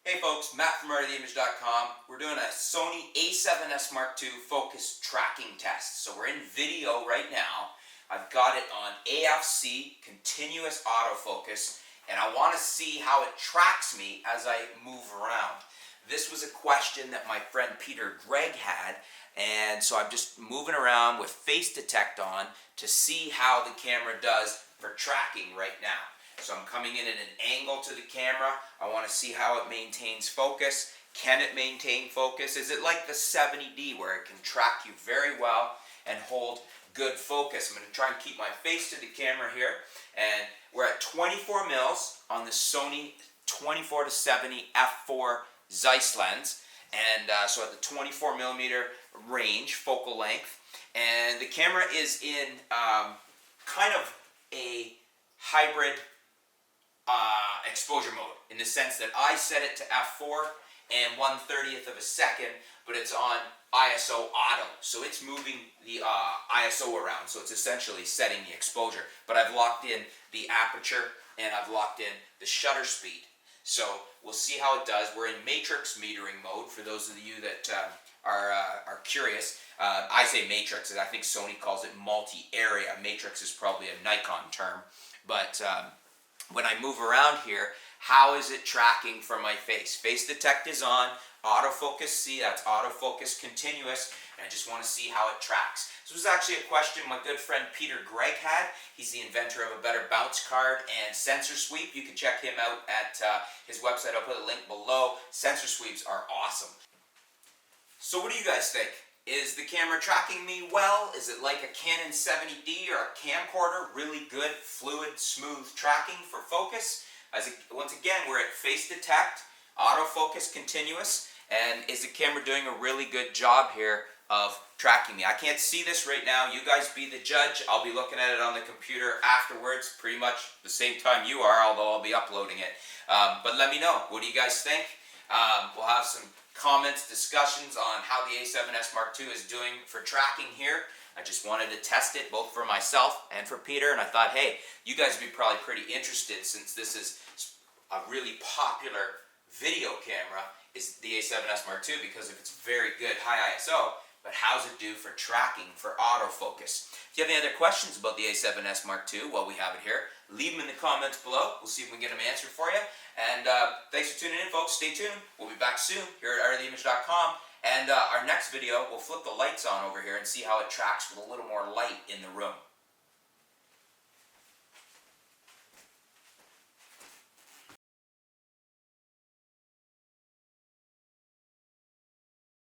Hey folks, Matt from Vario-Tessar. We're doing a Sony a7s Mark II focus tracking test. So we're in video right now. I've got it on AFC, continuous autofocus, and I want to see how it tracks me as I move around. This was a question that my friend Peter Gregg had, and so I'm just moving around with face detect on to see how the camera does for tracking right now. So I'm coming in at an angle to the camera. I want to see how it maintains focus. Can it maintain focus? Is it like the 70D where it can track you very well and hold good focus? I'm going to try and keep my face to the camera here. And we're at 24 mils on the Sony 24-70 f4 Zeiss lens. And so at the 24 millimeter range, focal length. And the camera is in kind of a hybrid exposure mode, in the sense that I set it to f4 and 1/30th of a second, but it's on ISO auto, so it's moving the ISO around, so it's essentially setting the exposure. But I've locked in the aperture and I've locked in the shutter speed, so we'll see how it does. We're in matrix metering mode for those of you that are curious. I say matrix, and I think Sony calls it multi-area. Matrix is probably a Nikon term, but when I move around here, how is it tracking for my face? Face detect is on, autofocus C, that's autofocus continuous, and I just want to see how it tracks. This was actually a question my good friend Peter Gregg had. He's the inventor of a better bounce card and sensor sweep. You can check him out at his website. I'll put a link below. Sensor sweeps are awesome. So what do you guys think? Is the camera tracking me well? Is it like a Canon 70D or a camcorder? Really good, fluid, smooth tracking for focus. Once again, we're at face detect, autofocus continuous, and is the camera doing a really good job here of tracking me? I can't see this right now. You guys be the judge. I'll be looking at it on the computer afterwards, pretty much the same time you are, although I'll be uploading it. But let me know. What do you guys think? We'll have some comments, discussions on how the a7s Mark II is doing for tracking here. I just wanted to test it both for myself and for Peter, and I thought, hey, you guys would be probably pretty interested, since this is a really popular video camera, is the a7s Mark II, because of its very good high ISO. But how's it do for tracking, for autofocus? If you have any other questions about the a7s Mark II, well, we have it here. Leave them in the comments below. We'll see if we can get them answered for you. And thanks for tuning in, folks. Stay tuned. We'll be back soon here at artoftheimage.com. And our next video, we'll flip the lights on over here and see how it tracks with a little more light in the room.